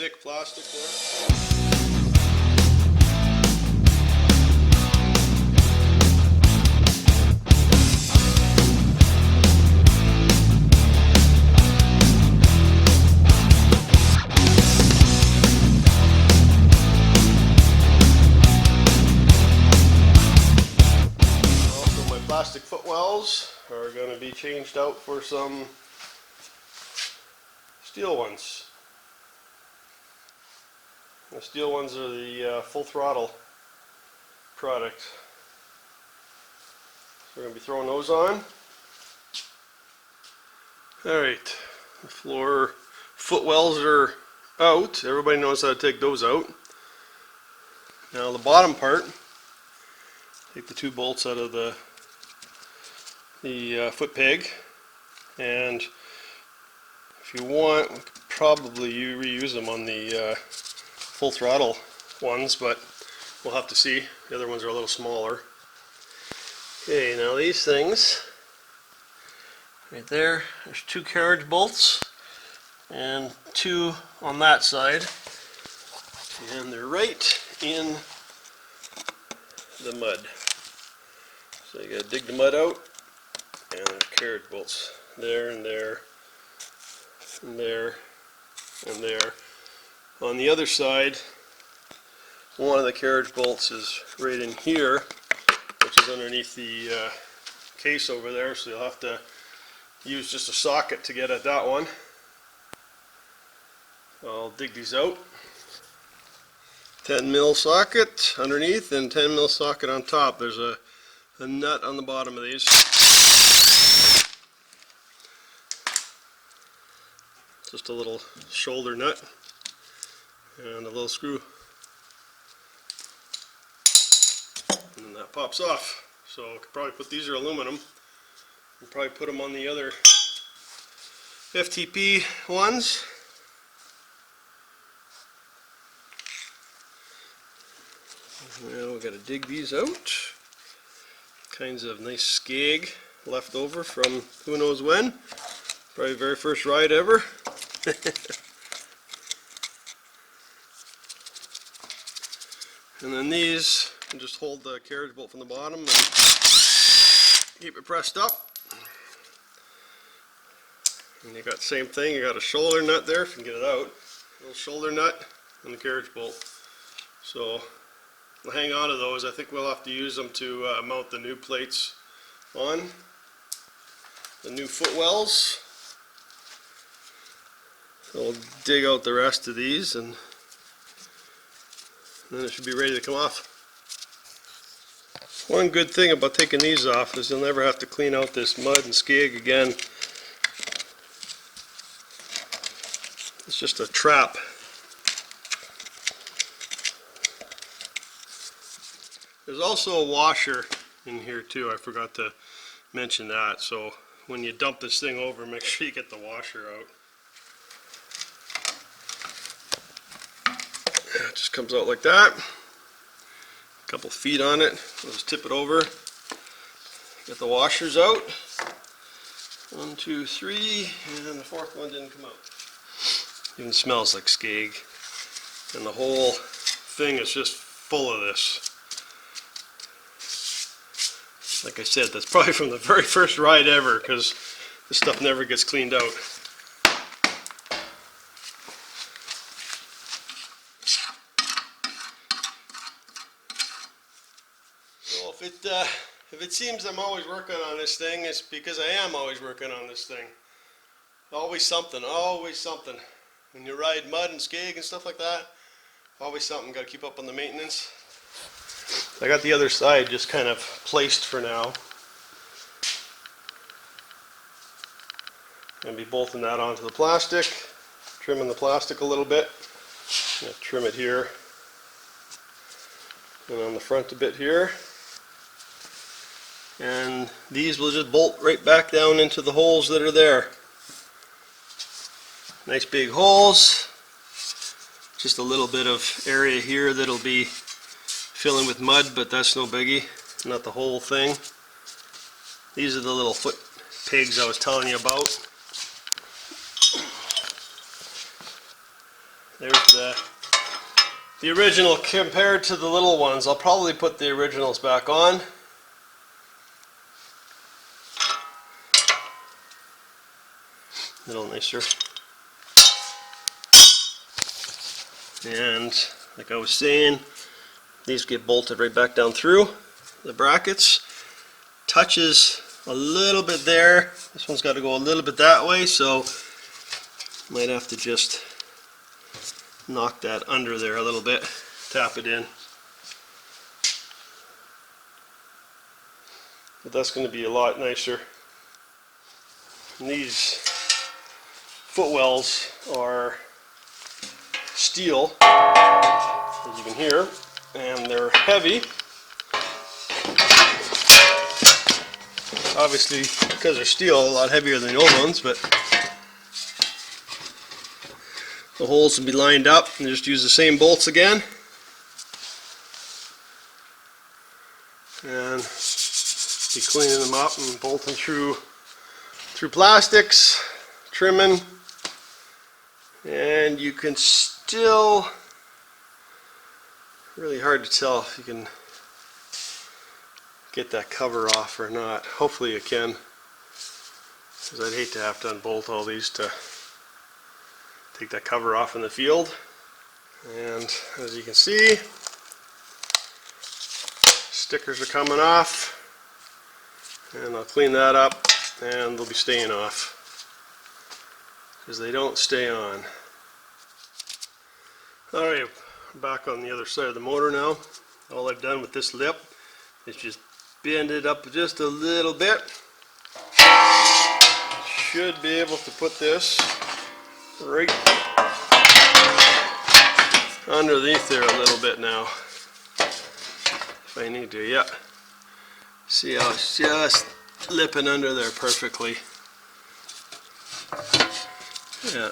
thick plastic there. Also, my plastic footwells are going to be changed out for some steel ones. The steel ones are the full throttle product. So we're going to be throwing those on. Alright, the floor footwells are out. Everybody knows how to take those out. Now the bottom part, take the 2 bolts out of the foot peg, and if you want, we could probably reuse them on the full throttle ones, but we'll have to see. The other ones are a little smaller. Okay, now these things right there, there's 2 carriage bolts and 2 on that side, and they're right in the mud. So you gotta dig the mud out, and there's carriage bolts there and there and there and there. On the other side, one of the carriage bolts is right in here, which is underneath the case over there, so you'll have to use just a socket to get at that one. I'll dig these out. 10mm socket underneath and 10mm socket on top. There's a nut on the bottom of these. Just a little shoulder nut and a little screw, and then that pops off. So I could probably put, these are aluminum, and probably put them on the other FTP ones. Now we've got to dig these out. Kinds of nice skeg left over from who knows when. Probably very first ride ever. And then these, you just hold the carriage bolt from the bottom and keep it pressed up. And you got the same thing, you got a shoulder nut there if you can get it out. A little shoulder nut and the carriage bolt. So we'll hang on to those. I think we'll have to use them to mount the new plates on. The new footwells. So we'll dig out the rest of these and then it should be ready to come off. One good thing about taking these off is you'll never have to clean out this mud and skeg again. It's just a trap. There's also a washer in here too. I forgot to mention that. So when you dump this thing over, make sure you get the washer out. It just comes out like that. A couple feet on it. We'll just tip it over. Get the washers out. 1, 2, 3, and the 4th one didn't come out. Even smells like skeg. And the whole thing is just full of this. Like I said, that's probably from the very first ride ever, because this stuff never gets cleaned out. So if it seems I'm always working on this thing, it's because I am always working on this thing. Always something, always something. When you ride mud and skeg and stuff like that, always something. Got to keep up on the maintenance. I got the other side just kind of placed for now. Gonna be bolting that onto the plastic, trimming the plastic a little bit. Gonna trim it here, and on the front a bit here. And these will just bolt right back down into the holes that are there. Nice big holes. Just a little bit of area here that'll be filling with mud, but that's no biggie, not the whole thing. These are the little foot pegs I was telling you about. There's the original compared to the little ones. I'll probably put the originals back on. A little nicer. And like I was saying, these get bolted right back down through the brackets. Touches a little bit there. This one's got to go a little bit that way, so might have to just knock that under there a little bit, tap it in. But that's going to be a lot nicer. And these footwells are steel, as you can hear, and they're heavy. Obviously, because they're steel, a lot heavier than the old ones, but the holes will be lined up and just use the same bolts again. And be cleaning them up and bolting through plastics, trimming, and you can still, really hard to tell if you can get that cover off or not. Hopefully you can, because I'd hate to have to unbolt all these to take that cover off in the field. And as you can see, stickers are coming off, and I'll clean that up and they'll be staying off because they don't stay on. Alright, back on the other side of the motor now. All I've done with this lip is just bend it up just a little bit. Should be able to put this right underneath there a little bit now if I need to. Yeah, see how it's just lipping under there perfectly. Yeah,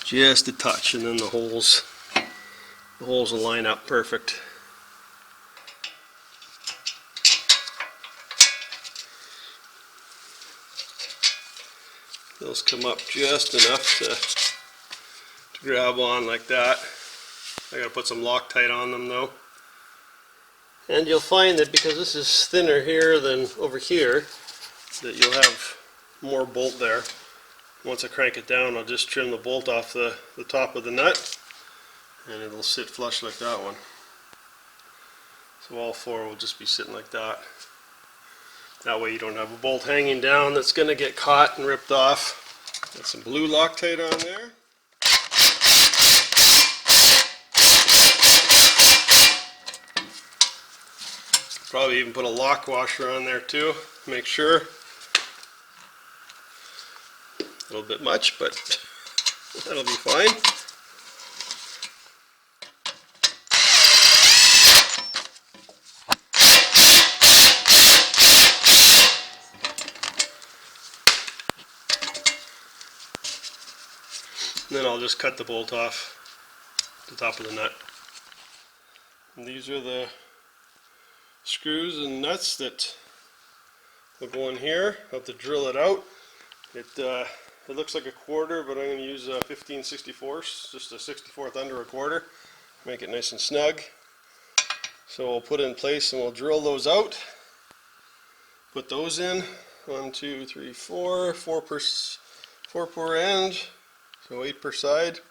just a touch, and then the holes will line up perfect. Those come up just enough to grab on like that. I gotta put some Loctite on them though. And you'll find that because this is thinner here than over here, that you'll have more bolt there. Once I crank it down, I'll just trim the bolt off the top of the nut, and it'll sit flush like that one. So all four will just be sitting like that. That way you don't have a bolt hanging down that's going to get caught and ripped off. Got some blue Loctite on there. Probably even put a lock washer on there too, make sure. A little bit much, but that'll be fine. And then I'll just cut the bolt off the top of the nut. And these are the screws and nuts that will go in here. I'll have to drill it out. It looks like a quarter, but I'm going to use a 15/64, just a 64th under a quarter. Make it nice and snug. So we'll put it in place and we'll drill those out. Put those in. 1, 2, 3, 4. 4 per end. So 8 per side.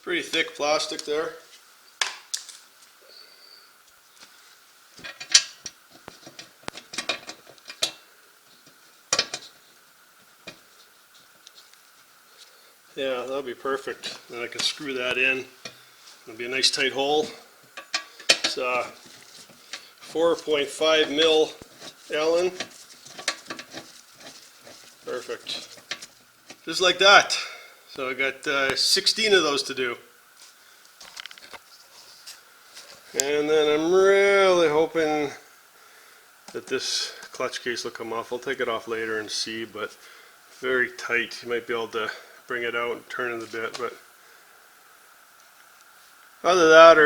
Pretty thick plastic there. Yeah, that'll be perfect. Then I can screw that in. It'll be a nice tight hole. It's 4.5 mil Allen. Perfect. Just like that. So I got 16 of those to do. And then I'm really hoping that this clutch case will come off. I'll take it off later and see, but very tight. You might be able to bring it out and turn it a bit, but other than that,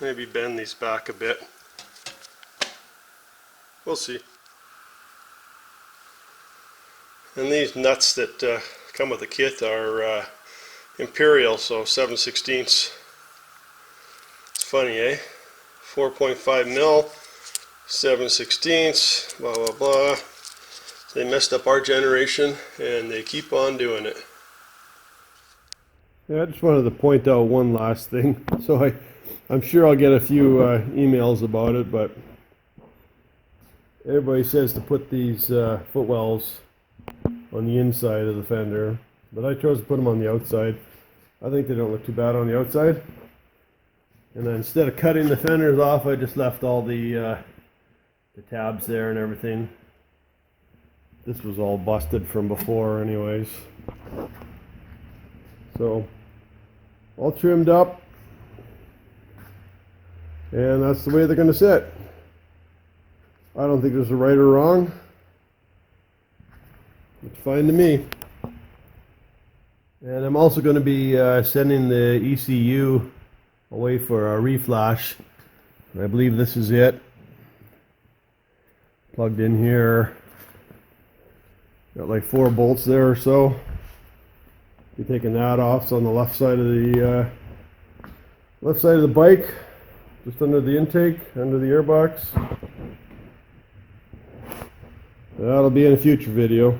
maybe bend these back a bit. We'll see. And these nuts that come with the kit are Imperial, so 7/16. It's funny, eh? 4.5 mil, 7/16, blah blah blah. They messed up our generation, and they keep on doing it. Yeah, I just wanted to point out one last thing. So I'm sure I'll get a few emails about it, but everybody says to put these footwells on the inside of the fender, but I chose to put them on the outside. I think they don't look too bad on the outside. And then instead of cutting the fenders off, I just left all the tabs there and everything. This was all busted from before anyways. So all trimmed up, and that's the way they're going to sit. I don't think there's a right or wrong. It's fine to me. And I'm also going to be sending the ECU away for a reflash. I believe this is it. Plugged in here. Got like 4 bolts there or so. Be taking that off. It's on the left side of the bike, just under the intake, under the airbox. That'll be in a future video.